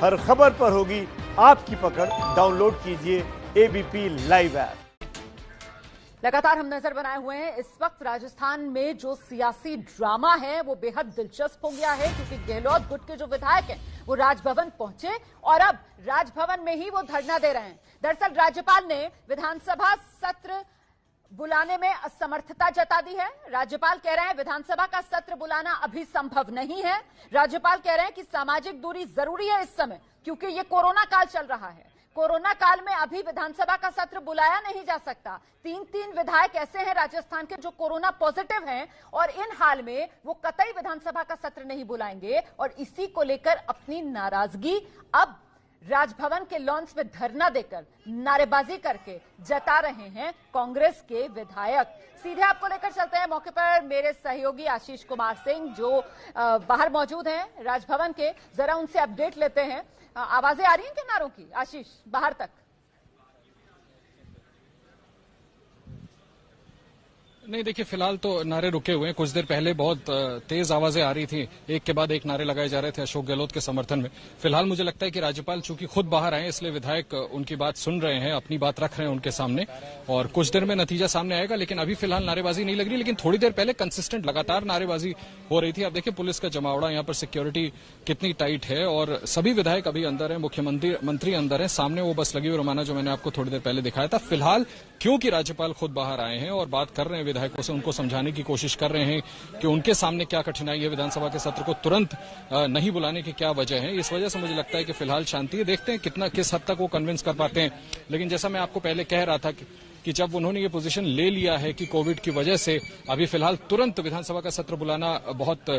हर खबर पर होगी आपकी पकड़। डाउनलोड कीजिए एबीपी लाइव ऐप। लगातार हम नजर बनाए हुए हैं। इस वक्त राजस्थान में जो सियासी ड्रामा है वो बेहद दिलचस्प हो गया है, क्योंकि गहलोत गुट के जो विधायक हैं वो राजभवन पहुंचे और अब राजभवन में ही वो धरना दे रहे हैं। दरअसल राज्यपाल ने विधानसभा सत्र बुलाने में असमर्थता जता दी है। राज्यपाल कह रहे हैं विधानसभा का सत्र बुलाना अभी संभव नहीं है। राज्यपाल कह रहे हैं कि सामाजिक दूरी जरूरी है इस समय, क्योंकि ये कोरोना काल चल रहा है। कोरोना काल में अभी विधानसभा का सत्र बुलाया नहीं जा सकता। तीन विधायक ऐसे हैं राजस्थान के जो कोरोना पॉजिटिव हैं और इन हाल में वो कतई विधानसभा का सत्र नहीं बुलाएंगे। और इसी को लेकर अपनी नाराजगी अब राजभवन के लॉन्स में धरना देकर, नारेबाजी करके जता रहे हैं कांग्रेस के विधायक। सीधे आपको लेकर चलते हैं मौके पर मेरे सहयोगी आशीष कुमार सिंह जो बाहर मौजूद हैं राजभवन के। जरा उनसे अपडेट लेते हैं। आवाजें आ रही हैं किनारों की आशीष बाहर तक? नहीं, देखिए फिलहाल तो नारे रुके हुए हैं। कुछ देर पहले बहुत तेज आवाजें आ रही थी, एक के बाद एक नारे लगाए जा रहे थे अशोक गहलोत के समर्थन में। फिलहाल मुझे लगता है कि राज्यपाल चूंकि खुद बाहर आए इसलिए विधायक उनकी बात सुन रहे हैं, अपनी बात रख रहे हैं उनके सामने और कुछ देर में नतीजा सामने आएगा। लेकिन अभी फिलहाल नारेबाजी नहीं लग रही, लेकिन थोड़ी देर पहले कंसिस्टेंट लगातार नारेबाजी हो रही थी। आप देखिए पुलिस का जमावड़ा, यहाँ पर सिक्योरिटी कितनी टाइट है और सभी विधायक अभी अंदर है, मुख्यमंत्री अंदर है। सामने वो बस लगी हुई रोमाना जो मैंने आपको थोड़ी देर पहले दिखाया था। फिलहाल क्योंकि राज्यपाल खुद बाहर आए हैं और बात कर रहे हैं विधायकों से, उनको समझाने की कोशिश कर रहे हैं कि उनके सामने क्या कठिनाई है, विधानसभा के सत्र को तुरंत नहीं बुलाने की क्या वजह है। इस वजह से मुझे लगता है कि फिलहाल शांति है। देखते हैं किस हद तक वो कन्विंस कर पाते हैं। लेकिन जैसा मैं आपको पहले कह रहा था कि जब उन्होंने ये पोजीशन ले लिया है कि कोविड की वजह से अभी फिलहाल तुरंत विधानसभा का सत्र बुलाना बहुत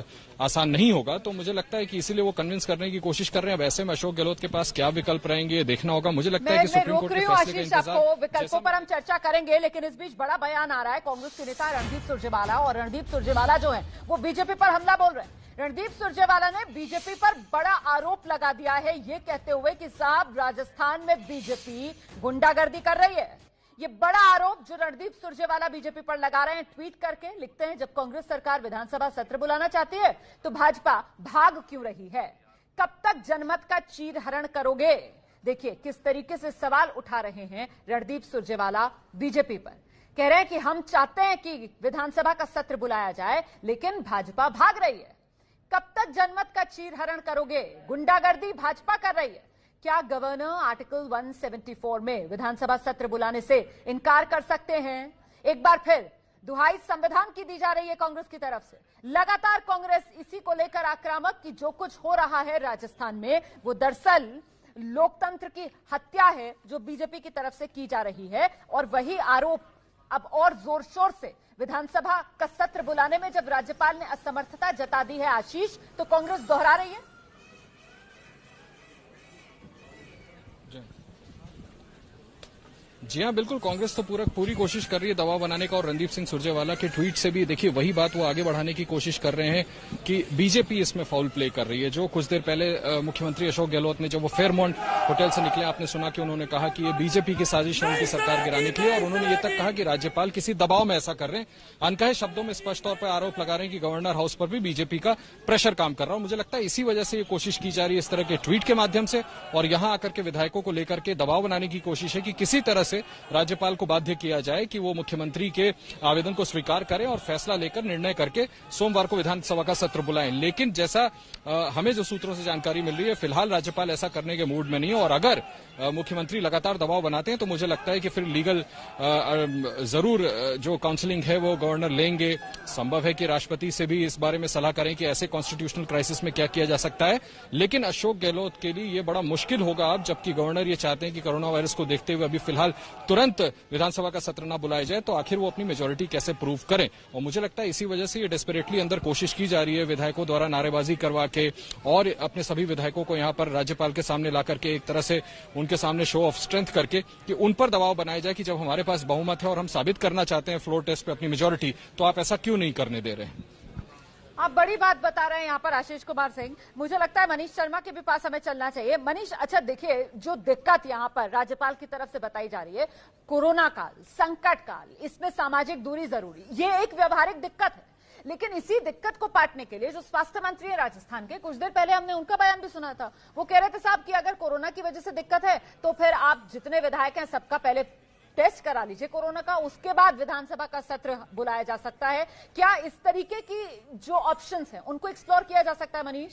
आसान नहीं होगा, तो मुझे लगता है कि इसीलिए वो कन्विंस करने की कोशिश कर रहे हैं। अब ऐसे में अशोक गहलोत के पास क्या विकल्प रहेंगे ये देखना होगा। मुझे लगता है कि सुप्रीम कोर्ट के फैसले का इंतजार। विकल्पों पर हम चर्चा करेंगे, लेकिन इस बीच बड़ा बयान आ रहा है कांग्रेस के नेता रणदीप सुरजेवाला। और रणदीप सुरजेवाला जो है वो बीजेपी पर हमला बोल रहे हैं। रणदीप सुरजेवाला ने बीजेपी पर बड़ा आरोप लगा दिया है, ये कहते हुए कि साहब राजस्थान में बीजेपी गुंडागर्दी कर रही है। ये बड़ा आरोप जो रणदीप सुरजेवाला बीजेपी पर लगा रहे हैं, ट्वीट करके लिखते हैं जब कांग्रेस सरकार विधानसभा सत्र बुलाना चाहती है तो भाजपा भाग क्यों रही है? कब तक जनमत का चीरहरण करोगे? देखिए किस तरीके से सवाल उठा रहे हैं रणदीप सुरजेवाला बीजेपी पर। कह रहे हैं कि हम चाहते हैं कि विधानसभा का सत्र बुलाया जाए, लेकिन भाजपा भाग रही है। कब तक जनमत का चीरहरण करोगे? गुंडागर्दी भाजपा कर रही है। क्या गवर्नर आर्टिकल 174 में विधानसभा सत्र बुलाने से इनकार कर सकते हैं? एक बार फिर दुहाई संविधान की दी जा रही है कांग्रेस की तरफ से। लगातार कांग्रेस इसी को लेकर आक्रामक कि जो कुछ हो रहा है राजस्थान में वो दरअसल लोकतंत्र की हत्या है जो बीजेपी की तरफ से की जा रही है। और वही आरोप अब और जोर शोर से विधानसभा का सत्र बुलाने में जब राज्यपाल ने असमर्थता जता दी है आशीष, तो कांग्रेस दोहरा रही है। जी हाँ, बिल्कुल कांग्रेस तो पूरी कोशिश कर रही है दबाव बनाने का। और रणदीप सिंह सुरजेवाला के ट्वीट से भी देखिए वही बात वो आगे बढ़ाने की कोशिश कर रहे हैं कि बीजेपी इसमें फाउल प्ले कर रही है। जो कुछ देर पहले मुख्यमंत्री अशोक गहलोत ने जब वो फेयरमाउंट होटल से निकले, आपने सुना कि उन्होंने कहा कि ये बीजेपी की साजिश है उनकी सरकार गिराने के लिए। और उन्होंने ये तक कहा कि राज्यपाल किसी दबाव में ऐसा कर रहे हैं। अनकहे शब्दों में स्पष्ट तौर पर आरोप लगा रहे हैं कि गवर्नर हाउस पर भी बीजेपी का प्रेशर काम कर रहा है। मुझे लगता है इसी वजह से ये कोशिश की जा रही है इस तरह के ट्वीट के माध्यम से, और यहां आकर के विधायकों को लेकर के दबाव बनाने की कोशिश है कि किसी तरह से राज्यपाल को बाध्य किया जाए कि वो मुख्यमंत्री के आवेदन को स्वीकार करें और फैसला लेकर निर्णय करके सोमवार को विधानसभा का सत्र बुलाएं। लेकिन जैसा हमें जो सूत्रों से जानकारी मिल रही है, फिलहाल राज्यपाल ऐसा करने के मूड में नहीं है। और अगर मुख्यमंत्री लगातार दबाव बनाते हैं तो मुझे लगता है कि फिर लीगल जरूर जो काउंसलिंग है वो गवर्नर लेंगे। संभव है कि राष्ट्रपति से भी इस बारे में सलाह करें कि ऐसे कॉन्स्टिट्यूशनल क्राइसिस में क्या किया जा सकता है। लेकिन अशोक गहलोत के लिए ये बड़ा मुश्किल होगा अब, जबकि गवर्नर ये चाहते हैं कि कोरोना वायरस को देखते हुए अभी फिलहाल तुरंत विधानसभा का सत्र न बुलाया जाए, तो आखिर वो अपनी मेजोरिटी कैसे प्रूव करें। और मुझे लगता है इसी वजह से ये डेस्परेटली अंदर कोशिश की जा रही है विधायकों द्वारा नारेबाजी करवा के और अपने सभी विधायकों को यहां पर राज्यपाल के सामने ला करके एक तरह से उनके सामने शो ऑफ स्ट्रेंथ करके कि उन पर दबाव बनाया जाए कि जब हमारे पास बहुमत है और हम साबित करना चाहते हैं फ्लोर टेस्ट पे अपनी मेजोरिटी, तो आप ऐसा क्यों नहीं करने दे रहे हैं। आप बड़ी बात बता रहे हैं यहाँ पर आशीष कुमार सिंह। मुझे लगता है मनीष शर्मा के भी पास हमें चलना चाहिए। मनीष, अच्छा देखिए जो दिक्कत यहाँ पर राज्यपाल की तरफ से बताई जा रही है, कोरोना काल, संकट काल, इसमें सामाजिक दूरी जरूरी, ये एक व्यवहारिक दिक्कत है। लेकिन इसी दिक्कत को पाटने के लिए जो स्वास्थ्य मंत्री है राजस्थान के, कुछ देर पहले हमने उनका बयान भी सुना था। वो कह रहे थे साहब कि अगर कोरोना की वजह से दिक्कत है तो फिर आप जितने विधायक हैं सबका पहले टेस्ट करा लीजिए कोरोना का, उसके बाद विधानसभा का सत्र बुलाया जा सकता है। क्या इस तरीके की जो ऑप्शंस हैं उनको एक्सप्लोर किया जा सकता है मनीष?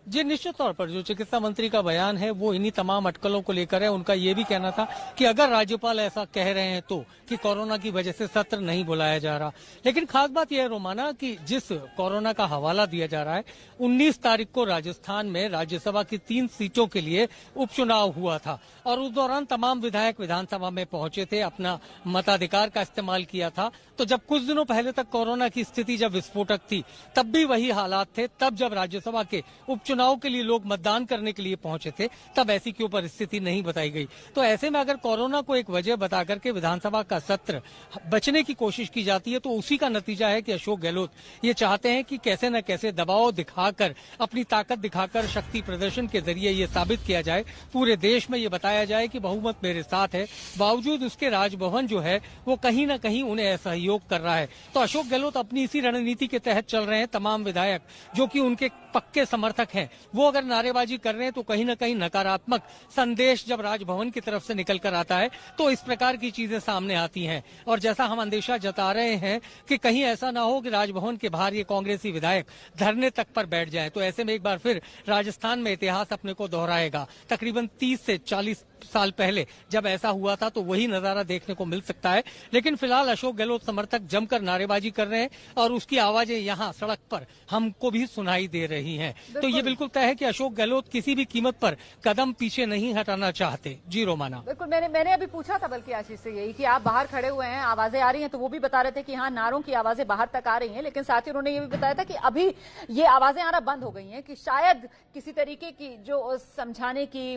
जी निश्चित तौर पर जो चिकित्सा मंत्री का बयान है वो इन्हीं तमाम अटकलों को लेकर है। उनका ये भी कहना था कि अगर राज्यपाल ऐसा कह रहे हैं तो कि कोरोना की वजह से सत्र नहीं बुलाया जा रहा। लेकिन खास बात यह है रोमाना कि जिस कोरोना का हवाला दिया जा रहा है, 19 तारीख को राजस्थान में राज्यसभा की 3 सीटों के लिए उपचुनाव हुआ था और उस दौरान तमाम विधायक विधानसभा में पहुंचे थे, अपना मताधिकार का इस्तेमाल किया था। तो जब कुछ दिनों पहले तक कोरोना की स्थिति जब विस्फोटक थी तब भी वही हालात थे। तब जब राज्यसभा के उपचुनाव के लिए लोग मतदान करने के लिए पहुंचे थे तब ऐसी क्यों परिस्थिति नहीं बताई गई। तो ऐसे में अगर कोरोना को एक वजह बता करके विधानसभा का सत्र बचने की कोशिश की जाती है तो उसी का नतीजा है कि अशोक गहलोत ये चाहते हैं कि कैसे न कैसे दबाव दिखाकर, अपनी ताकत दिखाकर, शक्ति प्रदर्शन के जरिए ये साबित किया जाए, पूरे देश में ये बताया जाए कि बहुमत मेरे साथ है। बावजूद उसके राजभवन जो है वो कहीं न कहीं उन्हें असहयोग कर रहा है। तो अशोक गहलोत अपनी इसी रणनीति के तहत चल रहे हैं। तमाम विधायक जो कि उनके पक्के समर्थक हैं वो अगर नारेबाजी कर रहे हैं तो कहीं न कहीं नकारात्मक संदेश जब राजभवन की तरफ से निकल कर आता है तो इस प्रकार की चीजें सामने आती हैं। और जैसा हम अंदेशा जता रहे हैं कि कहीं ऐसा ना हो कि राजभवन के बाहर ये कांग्रेसी विधायक धरने तक पर बैठ जाए, तो ऐसे में एक बार फिर राजस्थान में इतिहास अपने को दोहराएगा। तकरीबन 30 से 40 साल पहले जब ऐसा हुआ था तो वही नजारा देखने को मिल सकता है। लेकिन फिलहाल अशोक गहलोत समर्थक जमकर नारेबाजी कर रहे हैं और उसकी आवाजें यहाँ सड़क पर हमको भी सुनाई दे रही हैं। तो ये बिल्कुल तय है कि अशोक गहलोत किसी भी कीमत पर कदम पीछे नहीं हटाना चाहते। जी रोमाना, बिल्कुल। मैंने अभी पूछा था बल्कि आशीष से यही कि आप बाहर खड़े हुए हैं, आवाजें आ रही हैं, तो वो भी बता रहे थे कि हाँ नारों की आवाजें बाहर तक आ रही हैं। लेकिन साथ ही उन्होंने ये भी बताया था कि अभी ये आवाजें आना बंद हो गई हैं, कि शायद किसी तरीके की जो समझाने की,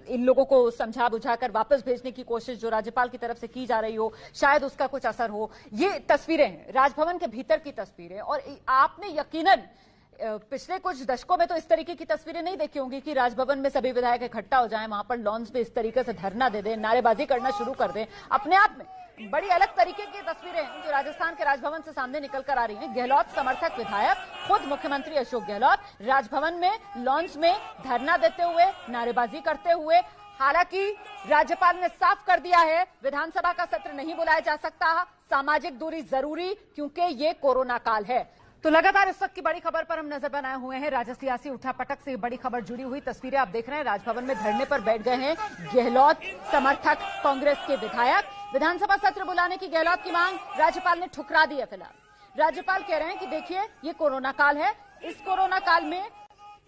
इन लोगों को समझा बुझाकर वापस भेजने की कोशिश जो राज्यपाल की तरफ से की जा रही हो, शायद उसका कुछ असर हो। ये तस्वीरें हैं राजभवन के भीतर की तस्वीरें, और आपने यकीनन पिछले कुछ दशकों में तो इस तरीके की तस्वीरें नहीं देखी होंगी कि राजभवन में सभी विधायक इकट्ठा हो जाएं, वहां पर लॉन्स पे इस तरीके से धरना दे दें, नारेबाजी करना शुरू कर दें। अपने आप में बड़ी अलग तरीके की तस्वीरें जो राजस्थान के राजभवन से सामने निकल कर आ रही हैं। गहलोत समर्थक विधायक, खुद मुख्यमंत्री अशोक गहलोत राजभवन में लॉन्स में धरना देते हुए, नारेबाजी करते हुए। हालांकि राज्यपाल ने साफ कर दिया है विधानसभा का सत्र नहीं बुलाया जा सकता, सामाजिक दूरी जरूरी, क्योंकि ये कोरोना काल है। तो लगातार इस वक्त की बड़ी खबर पर हम नजर बनाए हुए हैं। सियासी उठापटक से बड़ी खबर जुड़ी हुई तस्वीरें आप देख रहे हैं। राजभवन में धरने पर बैठ गए हैं गहलोत समर्थक कांग्रेस के विधायक। विधानसभा सत्र बुलाने की गहलोत की मांग राज्यपाल ने ठुकरा दी है। फिलहाल राज्यपाल कह रहे हैं कि देखिए ये कोरोना काल है, इस कोरोना काल में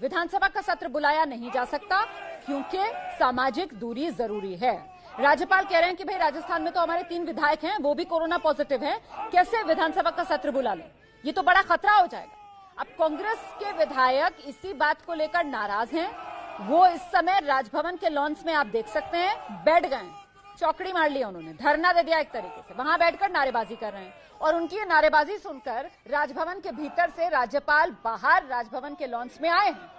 विधानसभा का सत्र बुलाया नहीं जा सकता क्योंकि सामाजिक दूरी जरूरी है। राज्यपाल कह रहे हैं कि भाई राजस्थान में तो हमारे 3 विधायक हैं, वो भी कोरोना पॉजिटिव हैं, कैसे विधानसभा का सत्र बुला लें, ये तो बड़ा खतरा हो जाएगा। अब कांग्रेस के विधायक इसी बात को लेकर नाराज हैं। वो इस समय राजभवन के लॉन्स में आप देख सकते हैं बैठ गए, चौकड़ी मार लिया उन्होंने, धरना दे दिया एक तरीके से, वहां बैठकर नारेबाजी कर रहे हैं। और उनकी ये नारेबाजी सुनकर राजभवन के भीतर से राज्यपाल बाहर राजभवन के लॉन्स में आए हैं,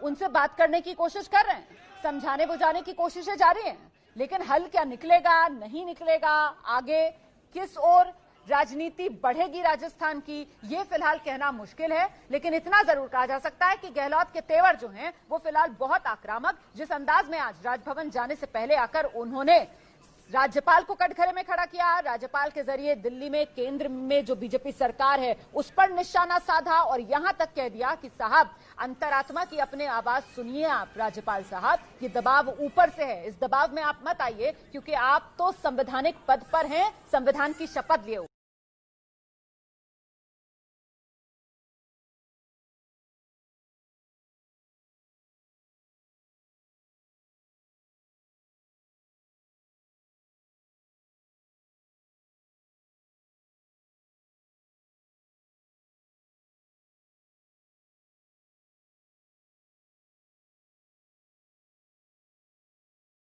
उनसे बात करने की कोशिश कर रहे हैं, समझाने बुझाने की कोशिशें जारी हैं। लेकिन हल क्या निकलेगा, नहीं निकलेगा, आगे किस ओर राजनीति बढ़ेगी राजस्थान की, ये फिलहाल कहना मुश्किल है। लेकिन इतना जरूर कहा जा सकता है कि गहलोत के तेवर जो हैं वो फिलहाल बहुत आक्रामक, जिस अंदाज में आज राजभवन जाने से पहले आकर उन्होंने राज्यपाल को कटघरे में खड़ा किया, राज्यपाल के जरिए दिल्ली में केंद्र में जो बीजेपी सरकार है उस पर निशाना साधा और यहां तक कह दिया कि साहब अंतरात्मा की अपने आवाज सुनिए आप राज्यपाल साहब, ये दबाव ऊपर से है, इस दबाव में आप मत आइए क्योंकि आप तो संवैधानिक पद पर हैं, संविधान की शपथ लिए।